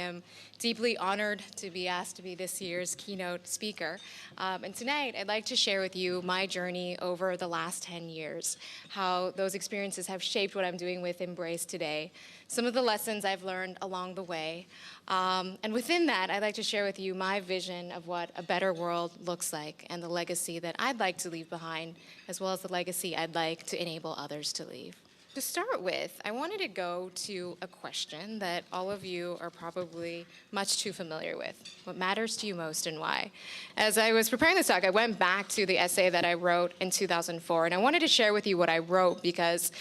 am deeply honored to be asked to be this year's keynote speaker. And tonight, I'd like to share with you my journey over the last 10 years, how those experiences have shaped what I'm doing with Embrace today, some of the lessons I've learned along the way. And within that, I'd like to share with you my vision of what a better world looks like and the legacy that I'd like to leave behind, as well as the legacy I'd like to enable others to leave. To start with, I wanted to go to a question that all of you are probably much too familiar with. What matters to you most and why? As I was preparing this talk, I went back to the essay that I wrote in 2004, and I wanted to share with you what I wrote because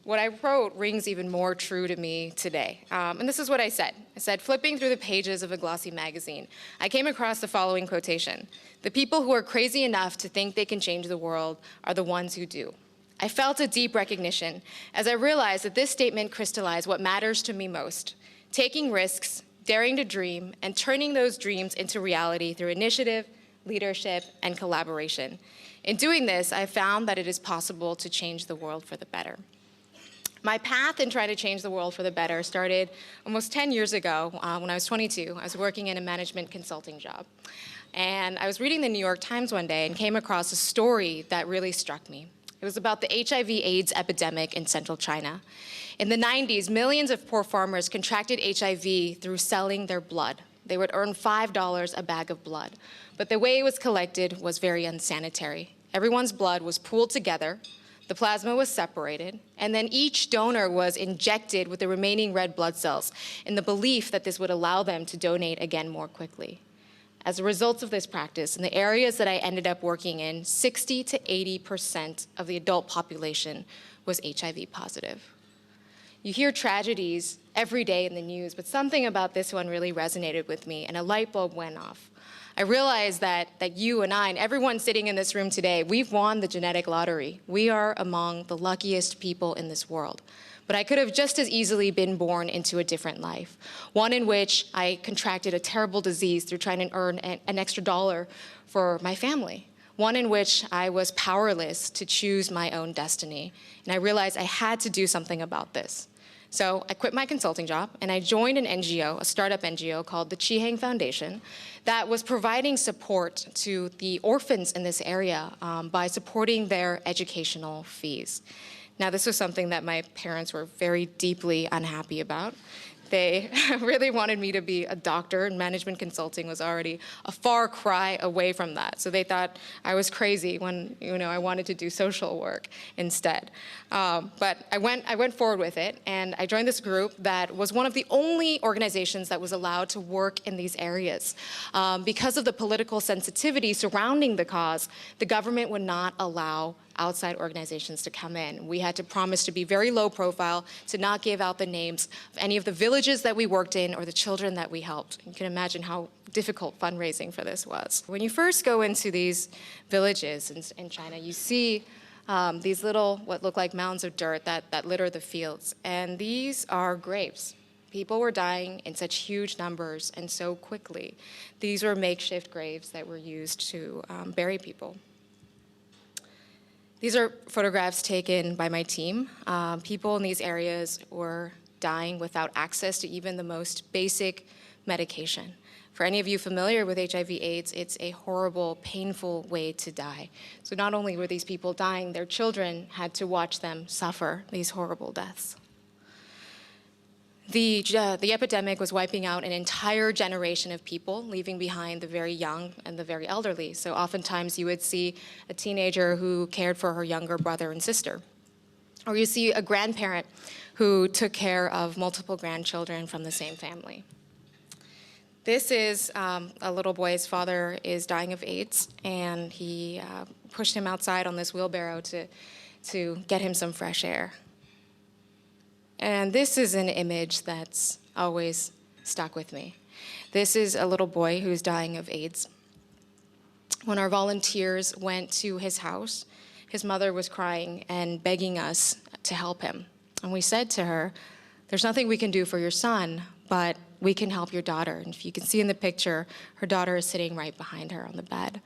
what I wrote rings even more true to me today. And this is what I said. I said, flipping through the pages of a glossy magazine, I came across the following quotation: "The people who are crazy enough to think they can change the world are the ones who do." I felt a deep recognition as I realized that this statement crystallized what matters to me most: taking risks, daring to dream, and turning those dreams into reality through initiative, leadership, and collaboration. In doing this, I found that it is possible to change the world for the better. My path in trying to change the world for the better started almost 10 years ago when I was 22. I was working in a management consulting job. And I was reading the New York Times one day and came across a story that really struck me. It was about the HIV/AIDS epidemic in central China. In the 90s, millions of poor farmers contracted HIV through selling their blood. They would earn $5 a bag of blood. But the way it was collected was very unsanitary. Everyone's blood was pooled together, the plasma was separated, and then each donor was injected with the remaining red blood cells in the belief that this would allow them to donate again more quickly. As a result of this practice, in the areas that I ended up working in, 60 to 80% of the adult population was HIV positive. You hear tragedies every day in the news, but something about this one really resonated with me, and a light bulb went off. I realized that you and I and everyone sitting in this room today, we've won the genetic lottery. We are among the luckiest people in this world. But I could have just as easily been born into a different life, one in which I contracted a terrible disease through trying to earn an extra dollar for my family, one in which I was powerless to choose my own destiny. And I realized I had to do something about this. So I quit my consulting job and I joined an NGO, a startup NGO called the Chi Foundation, that was providing support to the orphans in this area by supporting their educational fees. Now, this was something that my parents were very deeply unhappy about. They really wanted me to be a doctor, and management consulting was already a far cry away from that. So they thought I was crazy when I wanted to do social work instead. But I went forward with it, and I joined this group that was one of the only organizations that was allowed to work in these areas. Because of the political sensitivity surrounding the cause, the government would not allow outside organizations to come in. We had to promise to be very low profile, to not give out the names of any of the villages that we worked in or the children that we helped. You can imagine how difficult fundraising for this was. When you first go into these villages in China, you see these little, what look like mounds of dirt that litter the fields. And these are graves. People were dying in such huge numbers and so quickly. These were makeshift graves that were used to bury people. These are photographs taken by my team. People in these areas were dying without access to even the most basic medication. For any of you familiar with HIV/AIDS, it's a horrible, painful way to die. So not only were these people dying, their children had to watch them suffer these horrible deaths. The epidemic was wiping out an entire generation of people, leaving behind the very young and the very elderly. So oftentimes you would see a teenager who cared for her younger brother and sister. Or you see a grandparent who took care of multiple grandchildren from the same family. This is a little boy. His father is dying of AIDS, and he pushed him outside on this wheelbarrow to get him some fresh air. And this is an image that's always stuck with me. This is a little boy who's dying of AIDS. When our volunteers went to his house, his mother was crying and begging us to help him. And we said to her, "There's nothing we can do for your son, but we can help your daughter." And if you can see in the picture, her daughter is sitting right behind her on the bed.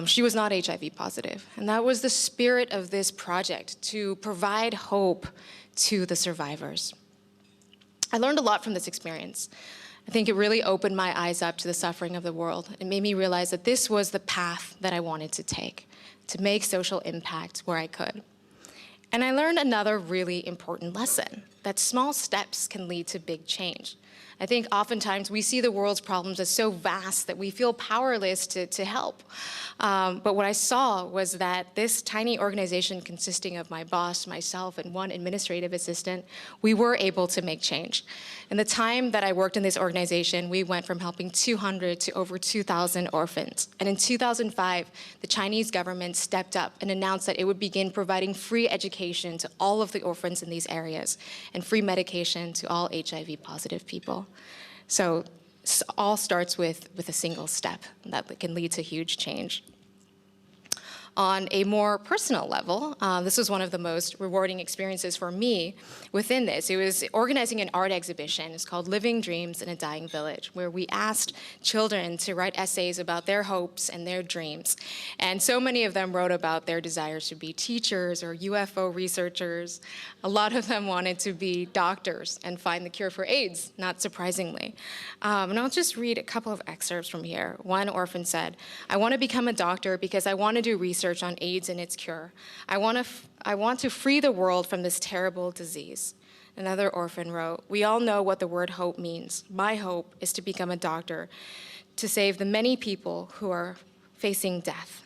She was not HIV positive. And that was the spirit of this project, to provide hope to the survivors. I learned a lot from this experience. I think it really opened my eyes up to the suffering of the world. It made me realize that this was the path that I wanted to take, to make social impact where I could. And I learned another really important lesson, that small steps can lead to big change. I think oftentimes we see the world's problems as so vast that we feel powerless to help. But what I saw was that this tiny organization consisting of my boss, myself, and one administrative assistant, we were able to make change. In the time that I worked in this organization, we went from helping 200 to over 2,000 orphans. And in 2005, the Chinese government stepped up and announced that it would begin providing free education to all of the orphans in these areas and free medication to all HIV-positive people. So it all starts with a single step that can lead to huge change. On a more personal level, this was one of the most rewarding experiences for me within this. It was organizing an art exhibition. It's called Living Dreams in a Dying Village, where we asked children to write essays about their hopes and their dreams. And so many of them wrote about their desires to be teachers or UFO researchers. A lot of them wanted to be doctors and find the cure for AIDS, not surprisingly. And I'll just read a couple of excerpts from here. One orphan said, "I want to become a doctor because I want to do research on AIDS and its cure. I want to free the world from this terrible disease." Another orphan wrote, "We all know what the word hope means. My hope is to become a doctor, to save the many people who are facing death.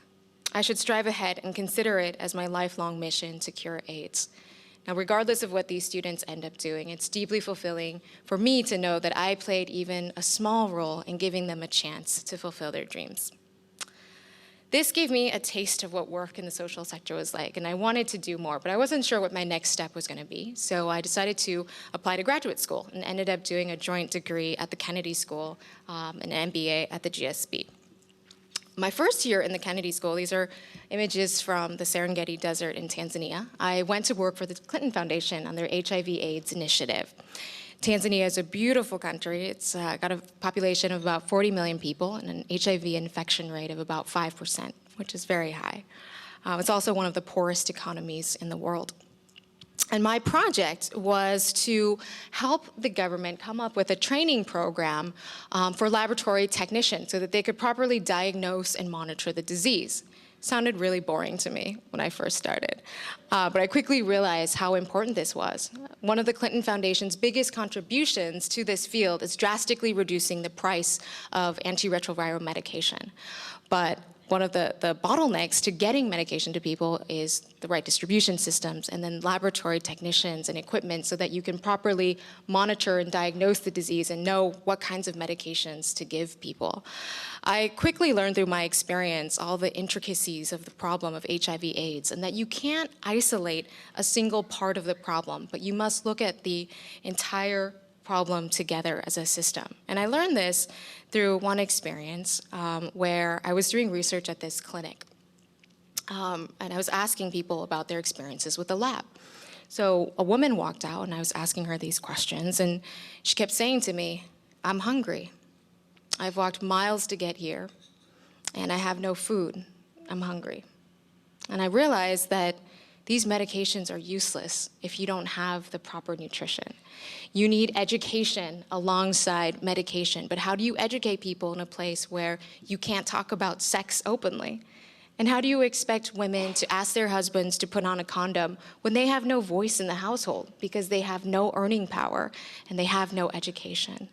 I should strive ahead and consider it as my lifelong mission to cure AIDS." Now, regardless of what these students end up doing, it's deeply fulfilling for me to know that I played even a small role in giving them a chance to fulfill their dreams. This gave me a taste of what work in the social sector was like, and I wanted to do more, but I wasn't sure what my next step was going to be. So I decided to apply to graduate school and ended up doing a joint degree at the Kennedy School, an MBA at the GSB. My first year in the Kennedy School, these are images from the Serengeti Desert in Tanzania. I went to work for the Clinton Foundation on their HIV/AIDS initiative. Tanzania is a beautiful country. It's got a population of about 40 million people and an HIV infection rate of about 5%, which is very high. It's also one of the poorest economies in the world. And my project was to help the government come up with a training program for laboratory technicians so that they could properly diagnose and monitor the disease. Sounded really boring to me when I first started, but I quickly realized how important this was. One of the Clinton Foundation's biggest contributions to this field is drastically reducing the price of antiretroviral medication. But one of the bottlenecks to getting medication to people is the right distribution systems and then laboratory technicians and equipment so that you can properly monitor and diagnose the disease and know what kinds of medications to give people. I quickly learned through my experience all the intricacies of the problem of HIV/AIDS and that you can't isolate a single part of the problem, but you must look at the entire problem together as a system. And I learned this through one experience where I was doing research at this clinic. And I was asking people about their experiences with the lab. So a woman walked out and I was asking her these questions and she kept saying to me, "I'm hungry. I've walked miles to get here and I have no food. I'm hungry." And I realized that these medications are useless if you don't have the proper nutrition. You need education alongside medication, but how do you educate people in a place where you can't talk about sex openly? And how do you expect women to ask their husbands to put on a condom when they have no voice in the household because they have no earning power and they have no education?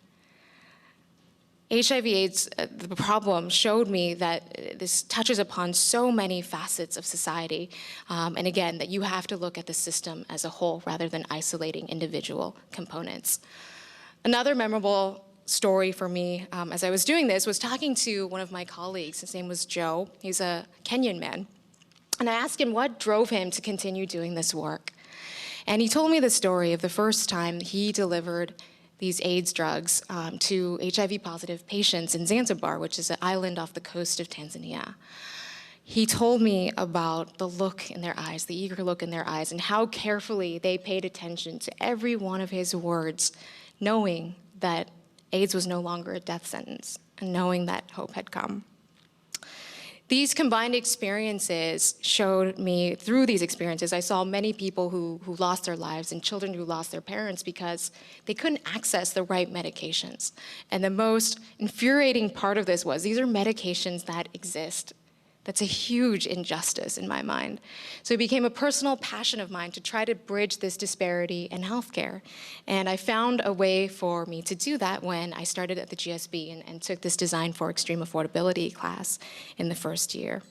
HIV/AIDS, the problem, showed me that this touches upon so many facets of society, and again, that you have to look at the system as a whole rather than isolating individual components. Another memorable story for me as I was doing this was talking to one of my colleagues. His name was Joe. He's a Kenyan man. And I asked him what drove him to continue doing this work. And he told me the story of the first time he delivered these AIDS drugs to HIV-positive patients in Zanzibar, which is an island off the coast of Tanzania. He told me about the look in their eyes, the eager look in their eyes, and how carefully they paid attention to every one of his words, knowing that AIDS was no longer a death sentence, and knowing that hope had come. These combined experiences showed me, through these experiences, I saw many people who lost their lives and children who lost their parents because they couldn't access the right medications. And the most infuriating part of this was these are medications that exist. That's a huge injustice in my mind. So it became a personal passion of mine to try to bridge this disparity in healthcare. And I found a way for me to do that when I started at the GSB and took this Design for Extreme Affordability class in the first year.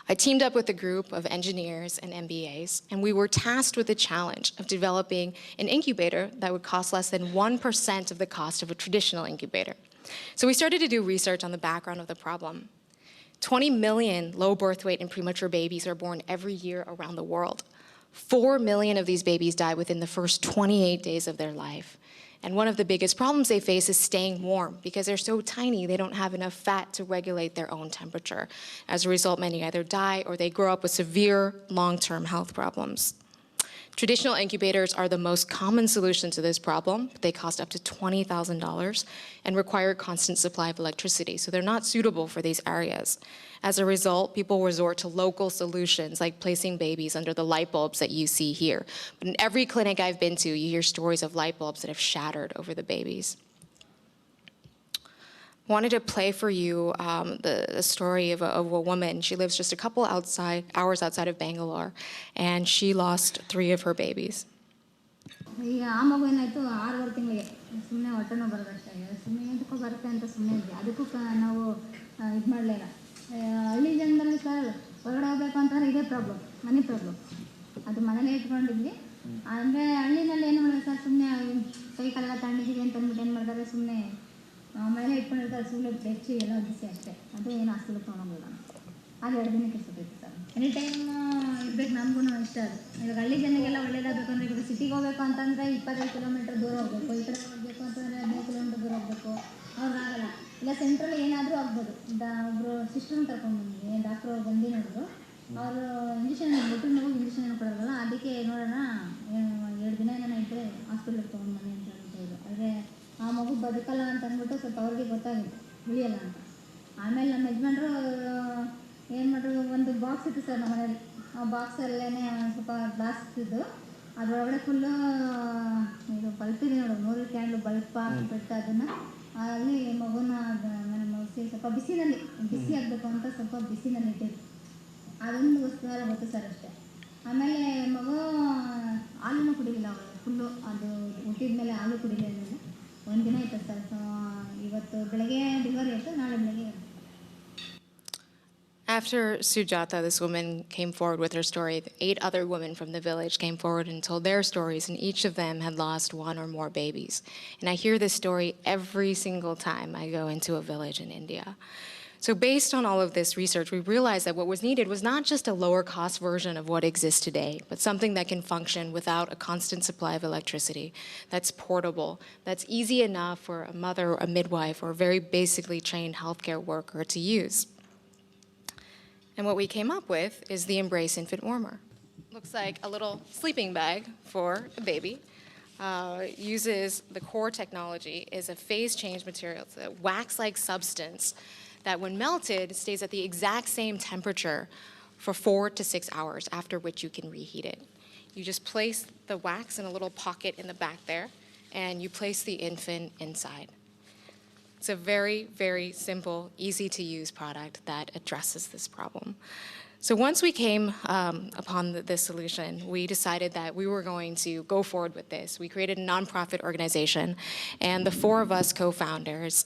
I teamed up with a group of engineers and MBAs, and we were tasked with the challenge of developing an incubator that would cost less than 1% of the cost of a traditional incubator. So we started to do research on the background of the problem. 20 million low birth weight and premature babies are born every year around the world. 4 million of these babies die within the first 28 days of their life. And one of the biggest problems they face is staying warm because they're so tiny, they don't have enough fat to regulate their own temperature. As a result, many either die or they grow up with severe long-term health problems. Traditional incubators are the most common solution to this problem. They cost up to $20,000 and require a constant supply of electricity, so they're not suitable for these areas. As a result, people resort to local solutions like placing babies under the light bulbs that you see here. But in every clinic I've been to, you hear stories of light bulbs that have shattered over the babies. Wanted to play for you the story of a woman. She lives just a couple hours outside of Bangalore, and she lost 3 of her babies. ಈಗ ಆ ಮಗು ಏನಾಯಿತು 6 ತಿಂಗಳಿಗೆ ಸುಮ್ಮನೆ ಹೊಟ್ಟೆ ನೋವು ಬರೋದಷ್ಟೇ ಸುಮ್ಮನೆ ಎಂತಕ್ಕೂ ಬರುತ್ತೆ ಅಂತ ಸುಮ್ಮನೆ ಇದ್ವಿ ಅದಕ್ಕೂ ನಾವು ಇದು ಮಾಡಲಿಲ್ಲ ಹಳ್ಳಿ ಜನದಲ್ಲಿ ಸರ್ ಹೊರಗಡೆ ಹೋಗ್ಬೇಕು ಅಂತಂದರೆ ಇದೇ ಪ್ರಾಬ್ಲಮ್ ಮನಿ ಪ್ರಾಬ್ಲಮ್ ಅದು ಮನೇಲೇ ಇಟ್ಕೊಂಡಿದ್ವಿ ಅಂದರೆ ಹಳ್ಳಿನಲ್ಲಿ ಏನು ಮಾಡೋದು ಸರ್ ಸುಮ್ಮನೆ ಕೈ ಕಾಲೆಲ್ಲ ತಣ್ಣಗಿದೆ ಅಂತ ಅಂದ್ಬಿಟ್ಟು ಏನು ಮಾಡ್ತಾರೆ ಸುಮ್ಮನೆ ಮನೇಲೆ ಇಟ್ಕೊಂಡಿರ್ತಾರೆ ಸುಮ್ಮನೆ ಬೆಚ್ಚಿ ಎಲ್ಲ ಬಿಸಿ ಅಷ್ಟೇ ಅದು ಏನು ಹಾಸ್ಪಿಟಲ್ಗೆ ತೊಗೊಂಡೋಗಿಲ್ಲ ಅದು 2 ದಿನಕ್ಕೆ ಇಷ್ಟಬೇಕು ಸರ್ ಎನಿ ಟೈಮ್ ಇರ್ಬೇಕು ನಮಗೂ ಇಷ್ಟ ಅದು ಇವಾಗ ಹಳ್ಳಿ ಜನಗೆಲ್ಲ ಒಳ್ಳೇದಾಗಬೇಕು ಅಂದರೆ ಇವಾಗ ಸಿಟಿಗೆ ಹೋಗ್ಬೇಕು ಅಂತಂದರೆ 25 ಕಿಲೋಮೀಟ್ರ್ ದೂರ ಹೋಗಬೇಕು ಈ ಕಡೆ ಹೋಗಬೇಕು ಅಂತಂದರೆ 15 ಕಿಲೋಮೀಟ್ರ್ ದೂರ ಹೋಗಬೇಕು ಅವ್ರಿಗಾಗಲ್ಲ ಇಲ್ಲ ಸೆಂಟ್ರಲ್ಲಿ ಏನಾದರೂ ಆಗ್ಬೋದು ಒಬ್ಬರು ಸಿಸ್ಟರ್ನ ಕರ್ಕೊಂಡ್ಬಂದಿದ್ವಿ ಡಾಕ್ಟ್ರು ಅವ್ರು ಬಂದು ನೋಡಿದ್ರು ಅವರು ಇಂಜೆಕ್ಷನ್ ಹುಟ್ಟಿನ ಮಗುಗೆ ಇಂಜೆಕ್ಷನ್ ಏನು ಕೊಡೋಲ್ಲ ಅದಕ್ಕೆ ನೋಡೋಣ 2 ದಿನ ಏನೋ ಇದ್ದರೆ ಹಾಸ್ಪಿಟ್ಲಿಗೆ ತೊಗೊಂಡು ಬನ್ನಿ ಅಂತ ಹೇಳ್ತಾಯಿದ್ರು ಆದರೆ ಆ ಮಗು ಬದುಕಲ್ಲ ಅಂತ ಅಂದ್ಬಿಟ್ಟು ಸ್ವಲ್ಪ ಅವ್ರಿಗೆ ಗೊತ್ತಾಗಿತ್ತು ಉಳಿಯಲ್ಲ ಅಂತ ಆಮೇಲೆ ನಮ್ಮ ಯಜಮಾನ್ರು ಏನು ಮಾಡಿದ್ರು ಒಂದು ಬಾಕ್ಸ್ ಇತ್ತು ಸರ್ ನಮ್ಮ ಮನೇಲಿ ಆ ಬಾಕ್ಸಲ್ಲೇ ಸ್ವಲ್ಪ ಗ್ಲಾಸ್ ಇತ್ತಿದ್ದು ಅದರೊಳಗಡೆ ಫುಲ್ಲು ಇದು ಬಲ್ಪಿದೆ ನೋಡು 3 ಕ್ಯಾಂಡ್ಲು ಬಲ್ಪ್ ಹಾಕಿಬಿಟ್ಟು ಅದನ್ನು ಅಲ್ಲಿ ಮಗುನ ಸ್ವಲ್ಪ ಬಿಸಿ ಆಗಬೇಕು ಅಂತ ಸ್ವಲ್ಪ ಬಿಸಿನಲ್ಲಿ ಇಟ್ಟಿದ್ದು ಅದೊಂದು ವಸ್ತು ಗೊತ್ತು ಸರ್ ಅಷ್ಟೇ ಆಮೇಲೆ ಮಗು ಹಾಲೂ ಕುಡಿಲಿಲ್ಲ ಅವಳು ಫುಲ್ಲು ಅದು ಹುಟ್ಟಿದ ಮೇಲೆ ಹಾಲು ಕುಡಿಲಿಲ್ಲ ಅನ್ನೋದು 1 ದಿನ ಆಯ್ತು ಸರ್ ಇವತ್ತು ಬೆಳಗ್ಗೆ ಡೆಲಿವರಿ ಆಯಿತು ನಾಳೆ ಬೆಳಗ್ಗೆ. After Sujata, this woman, came forward with her story, 8 other women from the village came forward and told their stories, and each of them had lost 1 or more babies. And I hear this story every single time I go into a village in India. So based on all of this research, we realized that what was needed was not just a lower cost version of what exists today, but something that can function without a constant supply of electricity, that's portable, that's easy enough for a mother, a midwife, or a very basically trained healthcare worker to use. And what we came up with is the Embrace infant warmer. Looks like a little sleeping bag for a baby. Uses the core technology, is a phase change material. It's a wax-like substance that when melted stays at the exact same temperature for 4 to 6 hours, after which you can reheat it. You just place the wax in a little pocket in the back there, and you place the infant inside. It's a very, very simple, easy-to-use product that addresses this problem. So once we came upon this solution, we decided that we were going to go forward with this. We created a nonprofit organization, and the 4 of us co-founders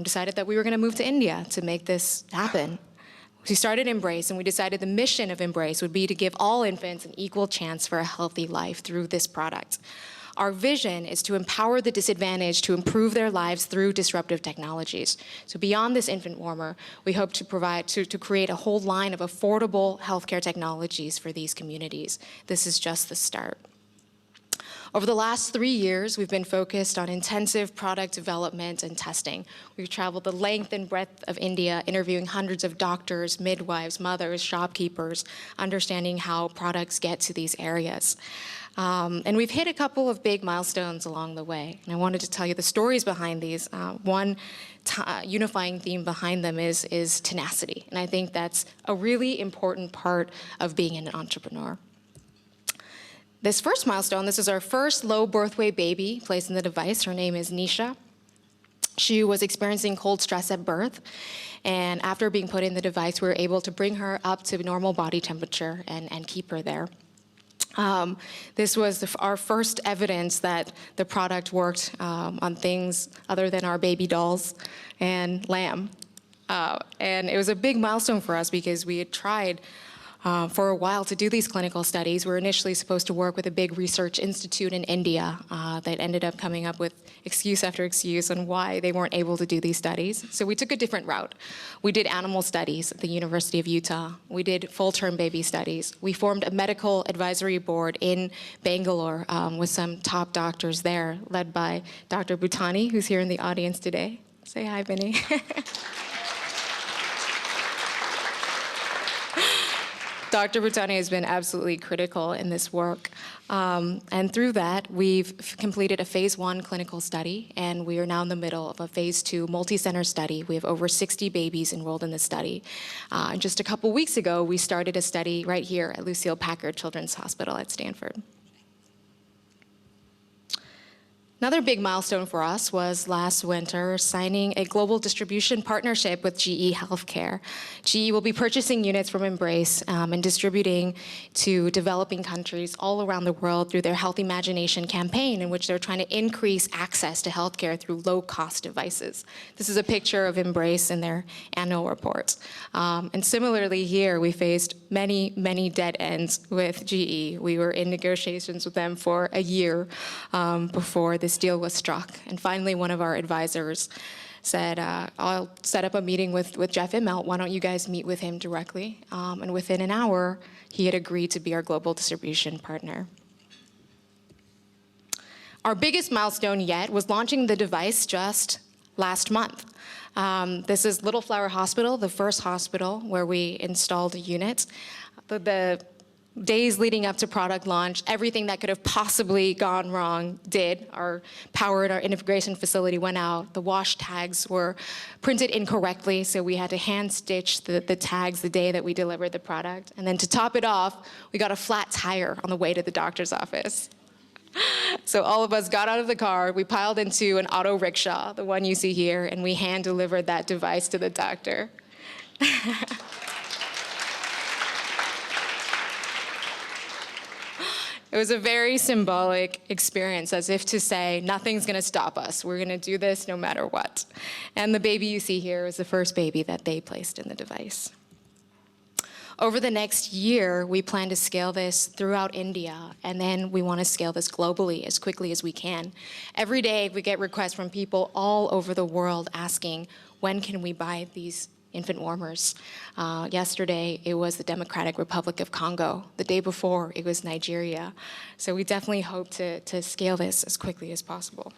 decided that we were going to move to India to make this happen. We started Embrace, and we decided the mission of Embrace would be to give all infants an equal chance for a healthy life through this product. Our vision is to empower the disadvantaged to improve their lives through disruptive technologies. So beyond this infant warmer, we hope to create a whole line of affordable healthcare technologies for these communities. This is just the start. Over the last 3 years, we've been focused on intensive product development and testing. We've traveled the length and breadth of India, interviewing hundreds of doctors, midwives, mothers, shopkeepers, understanding how products get to these areas. And we've hit a couple of big milestones along the way. And I wanted to tell you the stories behind these. One unifying theme behind them is tenacity. And I think that's a really important part of being an entrepreneur. This first milestone, this is our first low birth weight baby placed in the device. Her name is Nisha. She was experiencing cold stress at birth, and after being put in the device, we were able to bring her up to normal body temperature and keep her there. This was our first evidence that the product worked on things other than our baby dolls and lamb. And it was a big milestone for us because we had tried for a while to do these clinical studies. We were initially supposed to work with a big research institute in India that ended up coming up with excuse after excuse on why they weren't able to do these studies. So we took a different route. We did animal studies at the University of Utah. We did full-term baby studies. We formed a medical advisory board in Bangalore with some top doctors there, led by Dr. Bhutani, who's here in the audience today. Say hi, Vinny. Dr. Bhutani has been absolutely critical in this work. And through that, we've completed a phase 1 clinical study, and we are now in the middle of a phase 2 multi-center study. We have over 60 babies enrolled in the study. And just a couple weeks ago, we started a study right here at Lucile Packard Children's Hospital at Stanford. Another big milestone for us was last winter signing a global distribution partnership with GE Healthcare. GE will be purchasing units from Embrace and distributing to developing countries all around the world through their Health Imagination campaign, in which they're trying to increase access to healthcare through low-cost devices. This is a picture of Embrace in their annual report. And similarly here, we faced many, many dead ends with GE. We were in negotiations with them for a year before this deal was struck. And finally, one of our advisors said, I'll set up a meeting with Jeff Immelt. Why don't you guys meet with him directly? And within an hour, he had agreed to be our global distribution partner. Our biggest milestone yet was launching the device just last month. This is Little Flower Hospital, the first hospital where we installed a unit. The days leading up to product launch, everything that could have possibly gone wrong did. Our power at our integration facility went out. The wash tags were printed incorrectly, so we had to hand stitch the tags the day that we delivered the product. And then to top it off, we got a flat tire on the way to the doctor's office. So all of us got out of the car, we piled into an auto rickshaw, the one you see here, and we hand delivered that device to the doctor. It was a very symbolic experience, as if to say, nothing's going to stop us. We're going to do this no matter what. And the baby you see here is the first baby that they placed in the device. Over the next year, we plan to scale this throughout India, and then we want to scale this globally as quickly as we can. Every day, we get requests from people all over the world asking, when can we buy these infant warmers? Yesterday, it was the Democratic Republic of Congo. The day before, it was Nigeria. So we definitely hope to scale this as quickly as possible.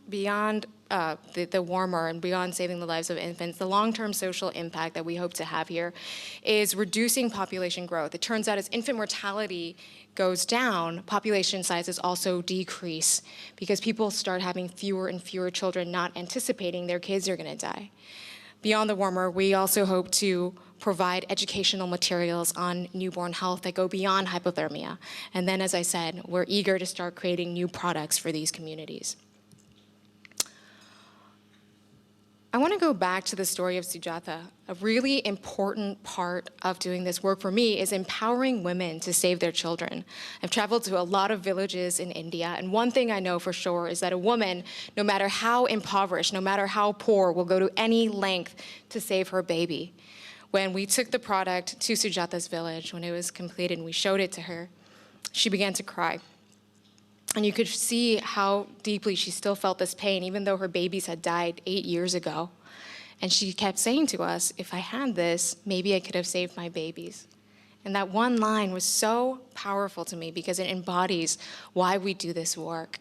Beyond the warmer and beyond saving the lives of infants, the long-term social impact that we hope to have here is reducing population growth. It turns out as infant mortality goes down, population sizes also decrease because people start having fewer and fewer children, not anticipating their kids are going to die. Beyond the warmer, we also hope to provide educational materials on newborn health that go beyond hypothermia. And then, as I said, we're eager to start creating new products for these communities. I want to go back to the story of Sujatha. A really important part of doing this work for me is empowering women to save their children. I've traveled to a lot of villages in India, and one thing I know for sure is that a woman, no matter how impoverished, no matter how poor, will go to any length to save her baby. When we took the product to Sujatha's village, when it was completed and we showed it to her, she began to cry. And you could see how deeply she still felt this pain, even though her babies had died 8 years ago. And she kept saying to us, if I had this, maybe I could have saved my babies. And that one line was so powerful to me because it embodies why we do this work.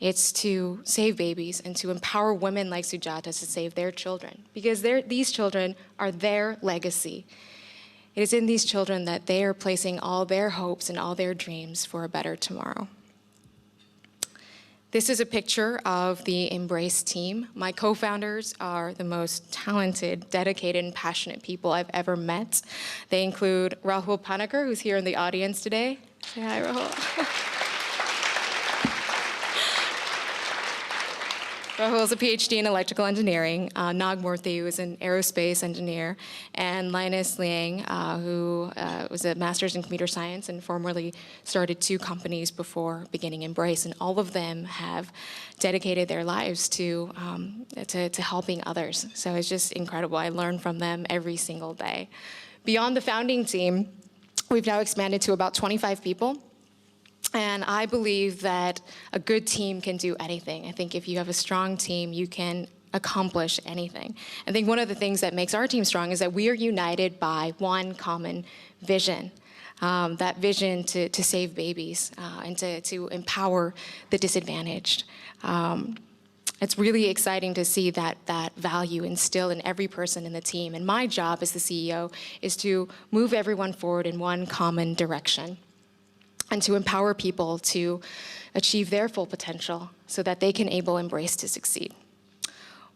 It's to save babies and to empower women like Sujata to save their children, because these children are their legacy. It is in these children that they are placing all their hopes and all their dreams for a better tomorrow. This is a picture of the Embrace team. My co-founders are the most talented, dedicated, and passionate people I've ever met. They include Rahul Panikkar, who's here in the audience today. Say hi, Rahul. Rahul is a PhD in electrical engineering. Nagmurthy, who is an aerospace engineer, and Linus Liang, who was a master's in computer science and formerly started 2 companies before beginning Embrace. And all of them have dedicated their lives to helping others. So it's just incredible. I learn from them every single day. Beyond the founding team, we've now expanded to about 25 people. And I believe that a good team can do anything. I think if you have a strong team, you can accomplish anything. I think one of the things that makes our team strong is that we are united by one common vision. That vision to save babies and to empower the disadvantaged. It's really exciting to see that value instilled in every person in the team. And my job as the CEO is to move everyone forward in one common direction, and to empower people to achieve their full potential so that they can enable Embrace to succeed.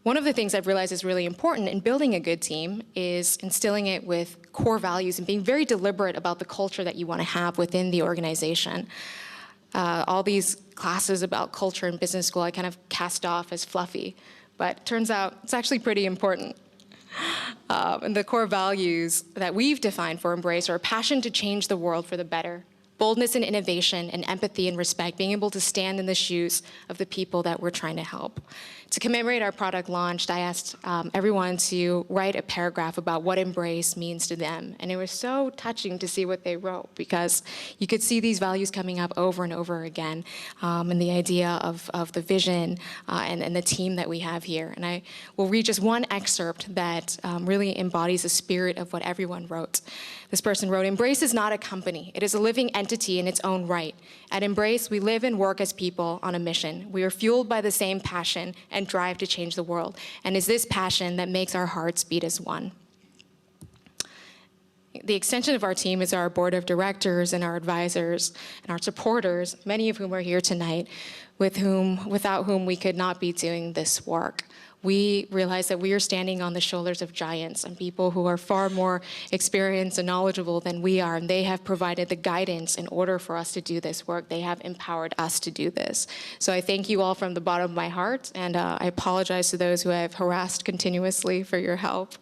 One of the things I've realized is really important in building a good team is instilling it with core values and being very deliberate about the culture that you want to have within the organization. All these classes about culture in business school I kind of cast off as fluffy, but it turns out it's actually pretty important. And the core values that we've defined for Embrace are a passion to change the world for the better, boldness and innovation, and empathy and respect, being able to stand in the shoes of the people that we're trying to help. To commemorate our product launch, I asked everyone to write a paragraph about what Embrace means to them. And it was so touching to see what they wrote, because you could see these values coming up over and over again, and the idea of the vision and the team that we have here. And I will read just one excerpt that really embodies the spirit of what everyone wrote. This person wrote, "Embrace is not a company. It is a living entity in its own right. At Embrace, we live and work as people on a mission. We are fueled by the same passion and drive to change the world. And it's this passion that makes our hearts beat as one." The extension of our team is our board of directors and our advisors and our supporters, many of whom are here tonight, without whom we could not be doing this work. We realize that we are standing on the shoulders of giants and people who are far more experienced and knowledgeable than we are, and they have provided the guidance in order for us to do this work. They have empowered us to do this. So I thank you all from the bottom of my heart, and I apologize to those who I have harassed continuously for your help.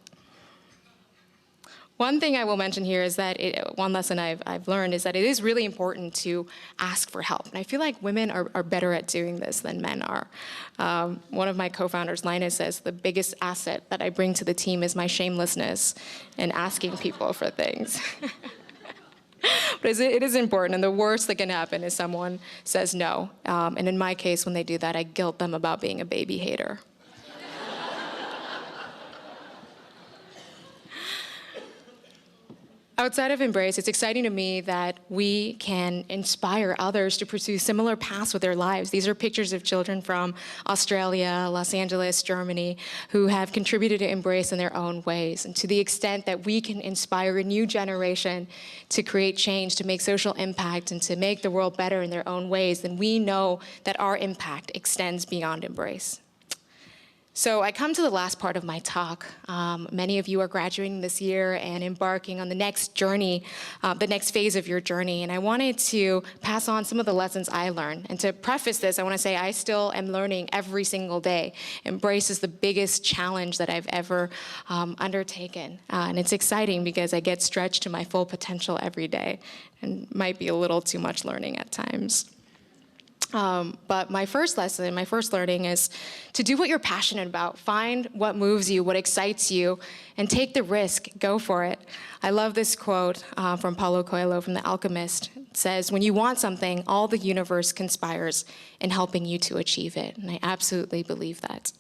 One thing I will mention here is that one lesson I've learned is that it is really important to ask for help. And I feel like women are better at doing this than men are. One of my co-founders, Linus, says the biggest asset that I bring to the team is my shamelessness in asking people for things. But it is important, and the worst that can happen is someone says no. And in my case, when they do that, I guilt them about being a baby hater. Outside of Embrace, it's exciting to me that we can inspire others to pursue similar paths with their lives. These are pictures of children from Australia, Los Angeles, Germany, who have contributed to Embrace in their own ways. And to the extent that we can inspire a new generation to create change, to make social impact, and to make the world better in their own ways, then we know that our impact extends beyond Embrace. So I come to the last part of my talk. Many of you are graduating this year and embarking on the next journey, the next phase of your journey. And I wanted to pass on some of the lessons I learned. And to preface this, I want to say I still am learning every single day. Embrace is the biggest challenge that I've ever undertaken. And it's exciting because I get stretched to my full potential every day, and might be a little too much learning at times. But my first lesson, my first learning is to do what you're passionate about. Find what moves you, what excites you, and take the risk. Go for it. I love this quote from Paulo Coelho from The Alchemist. It says, "When you want something, all the universe conspires in helping you to achieve it." And I absolutely believe that.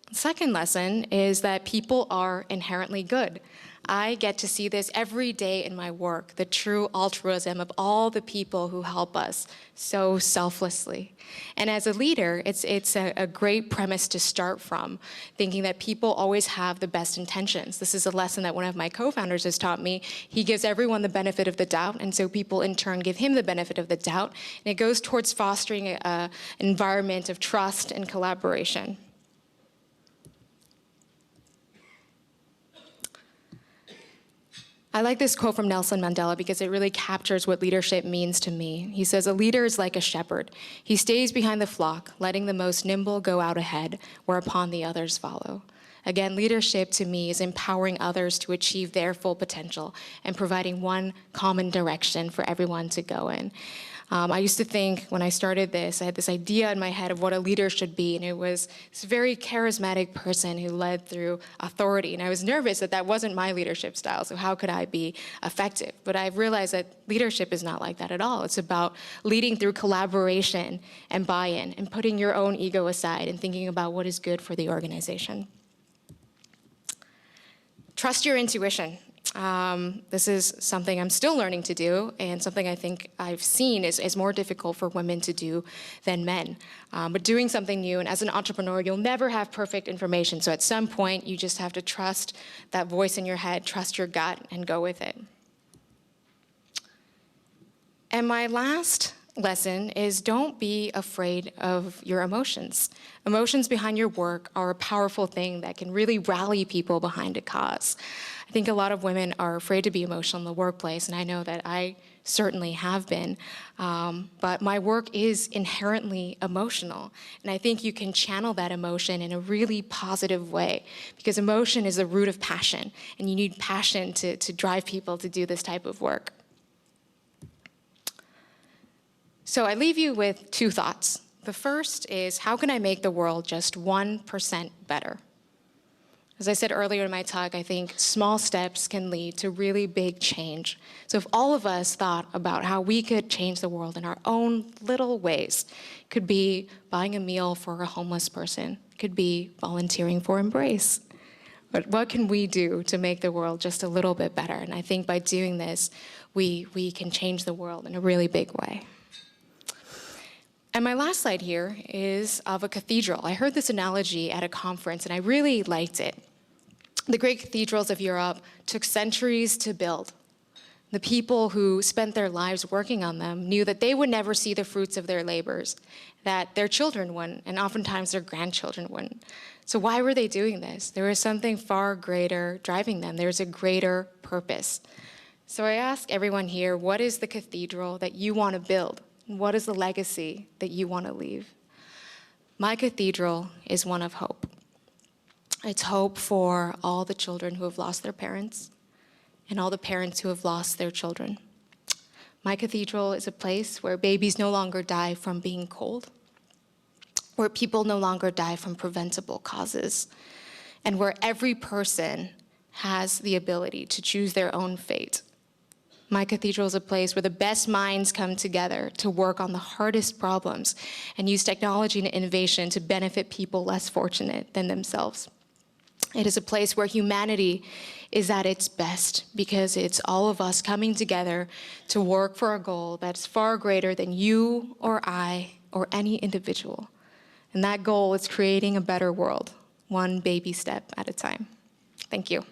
The second lesson is that people are inherently good. I get to see this every day in my work, the true altruism of all the people who help us so selflessly. And as a leader, it's a great premise to start from, thinking that people always have the best intentions. This is a lesson that one of my co-founders has taught me. He gives everyone the benefit of the doubt, and so people in turn give him the benefit of the doubt. And it goes towards fostering an environment of trust and collaboration. I like this quote from Nelson Mandela because it really captures what leadership means to me. He says, "A leader is like a shepherd. He stays behind the flock, letting the most nimble go out ahead, whereupon the others follow." Again, leadership to me is empowering others to achieve their full potential and providing one common direction for everyone to go in. I used to think when I started this, I had this idea in my head of what a leader should be, and it was this very charismatic person who led through authority. And I was nervous that that wasn't my leadership style, so how could I be effective? But I've realized that leadership is not like that at all. It's about leading through collaboration and buy-in and putting your own ego aside and thinking about what is good for the organization. Trust your intuition. This is something I'm still learning to do, and something I think I've seen is more difficult for women to do than men. But doing something new, and as an entrepreneur, you'll never have perfect information. So at some point, you just have to trust that voice in your head, trust your gut, and go with it. And my last lesson is don't be afraid of your emotions. Emotions behind your work are a powerful thing that can really rally people behind a cause. I think a lot of women are afraid to be emotional in the workplace, and I know that I certainly have been, but my work is inherently emotional, and I think you can channel that emotion in a really positive way, because emotion is the root of passion, and you need passion to drive people to do this type of work. So I leave you with two thoughts. The first is, how can I make the world just 1% better? As I said earlier in my talk, I think small steps can lead to really big change. So if all of us thought about how we could change the world in our own little ways, it could be buying a meal for a homeless person, it could be volunteering for Embrace. But what can we do to make the world just a little bit better? And I think by doing this, we can change the world in a really big way. And my last slide here is of a cathedral. I heard this analogy at a conference, and I really liked it. The great cathedrals of Europe took centuries to build. The people who spent their lives working on them knew that they would never see the fruits of their labors, that their children wouldn't, and oftentimes their grandchildren wouldn't. So why were they doing this? There was something far greater driving them. There's a greater purpose. So I ask everyone here, what is the cathedral that you want to build? What is the legacy that you want to leave? My cathedral is one of hope. It's hope for all the children who have lost their parents and all the parents who have lost their children. My cathedral is a place where babies no longer die from being cold, where people no longer die from preventable causes, and where every person has the ability to choose their own fate. My cathedral is a place where the best minds come together to work on the hardest problems and use technology and innovation to benefit people less fortunate than themselves. It is a place where humanity is at its best because it's all of us coming together to work for a goal that's far greater than you or I or any individual. And that goal is creating a better world, one baby step at a time. Thank you.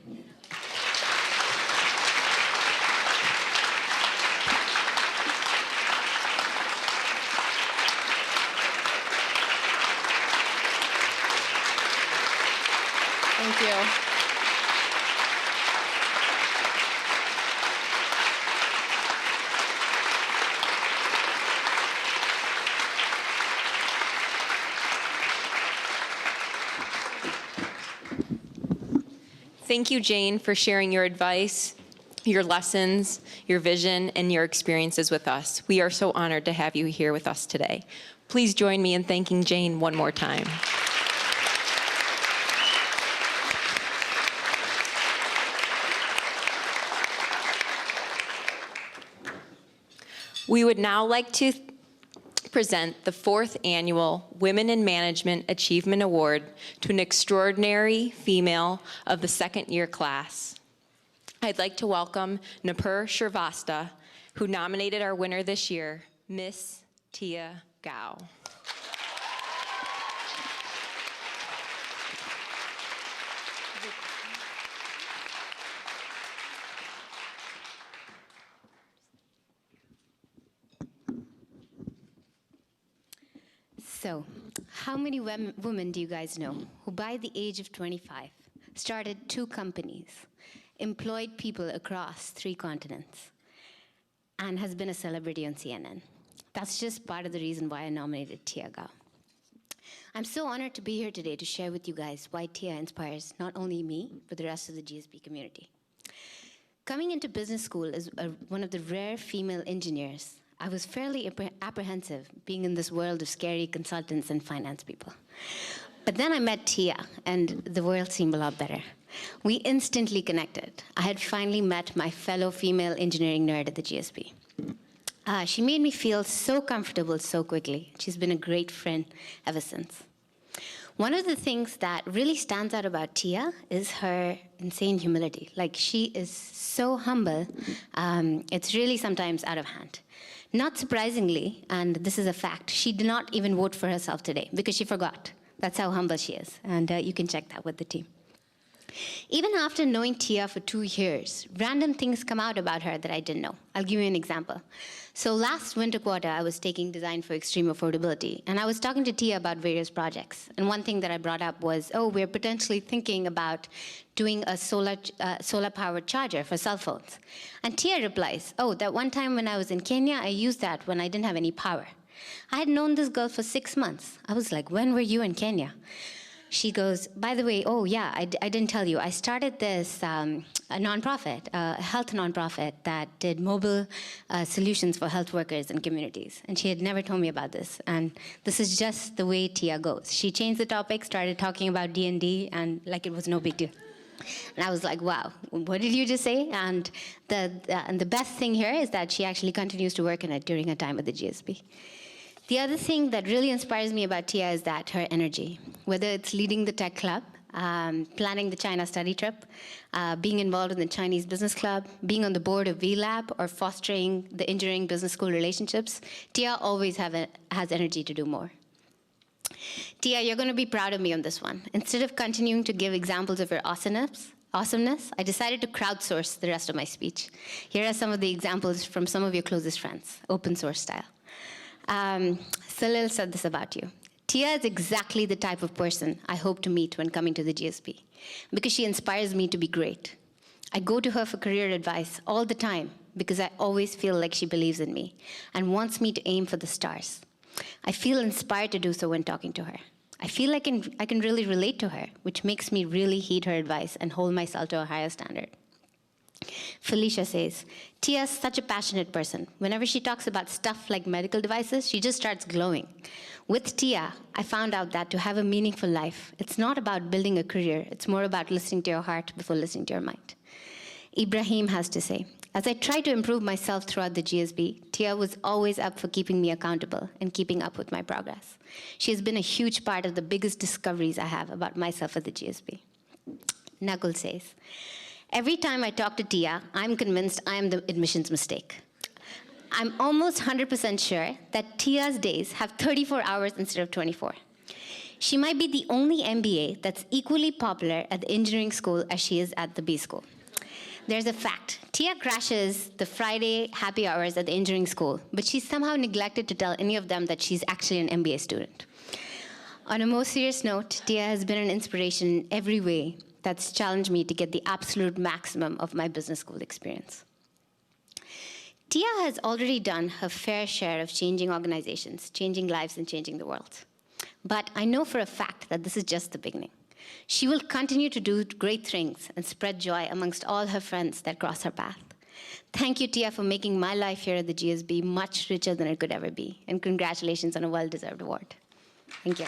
Thank you. Thank you, Jane, for sharing your advice, your lessons, your vision, and your experiences with us. We are so honored to have you here with us today. Please join me in thanking Jane one more time. We would now like to present the 4th Annual Women in Management Achievement Award to an extraordinary female of the 2nd year class. I'd like to welcome Nipur Shrivastava, who nominated our winner this year, Miss Tia Gao. So, how many women do you guys know who by the age of 25 started 2 companies, employed people across 3 continents, and has been a celebrity on CNN? That's just part of the reason why I nominated Tia Gao. I'm so honored to be here today to share with you guys why Tia inspires not only me, but the rest of the GSB community. Coming into business school as one of the rare female engineers, I was fairly apprehensive being in this world of scary consultants and finance people. But then I met Tia, and the world seemed a lot better. We instantly connected. I had finally met my fellow female engineering nerd at the GSB. She made me feel so comfortable so quickly. She's been a great friend ever since. One of the things that really stands out about Tia is her insane humility. Like, she is so humble, it's really sometimes out of hand. Not surprisingly, and this is a fact, she did not even vote for herself today because she forgot. That's how humble she is, and you can check that with the team. Even after knowing Tia for 2 years, random things come out about her that I didn't know. I'll give you an example. So last winter quarter, I was taking design for Extreme Affordability, and I was talking to Tia about various projects. And one thing that I brought up was, oh, we're potentially thinking about doing a solar-powered charger for cell phones. And Tia replies, oh, that one time when I was in Kenya, I used that when I didn't have any power. I had known this girl for 6 months. I was like, when were you in Kenya? She goes, by the way, oh yeah, I didn't tell you. I started this a nonprofit, a health nonprofit that did mobile solutions for health workers and communities. And she had never told me about this. And this is just the way Tia goes. She changed the topic, started talking about D&D, and like it was no big deal. And I was like, wow, what did you just say? And the best thing here is that she actually continues to work in it during her time at the GSB. The other thing that really inspires me about Tia is that her energy, whether it's leading the tech club, planning the China study trip, being involved in the Chinese business club, being on the board of VLab, or fostering the engineering business school relationships, Tia always has energy to do more. Tia, you're going to be proud of me on this one. Instead of continuing to give examples of your awesomeness, I decided to crowdsource the rest of my speech. Here are some of the examples from some of your closest friends, open source style. Salil said this about you. Tia is exactly the type of person I hope to meet when coming to the GSB, because she inspires me to be great. I go to her for career advice all the time because I always feel like she believes in me and wants me to aim for the stars. I feel inspired to do so when talking to her. I feel like I can really relate to her, which makes me really heed her advice and hold myself to a higher standard. Felicia says, Tia is such a passionate person. Whenever she talks about stuff like medical devices, she just starts glowing. With Tia, I found out that to have a meaningful life, it's not about building a career. It's more about listening to your heart before listening to your mind. Ibrahim has to say, as I try to improve myself throughout the GSB, Tia was always up for keeping me accountable and keeping up with my progress. She has been a huge part of the biggest discoveries I have about myself at the GSB. Nakul says, every time I talk to Tia, I'm convinced I am the admissions mistake. I'm almost 100% sure that Tia's days have 34 hours instead of 24. She might be the only MBA that's equally popular at the engineering school as she is at the B school. There's a fact. Tia crashes the Friday happy hours at the engineering school, but she's somehow neglected to tell any of them that she's actually an MBA student. On a more serious note, Tia has been an inspiration in every way that's challenged me to get the absolute maximum of my business school experience. Tia has already done her fair share of changing organizations, changing lives, and changing the world. But I know for a fact that this is just the beginning. She will continue to do great things and spread joy amongst all her friends that cross her path. Thank you, Tia, for making my life here at the GSB much richer than it could ever be. And congratulations on a well-deserved award. Thank you.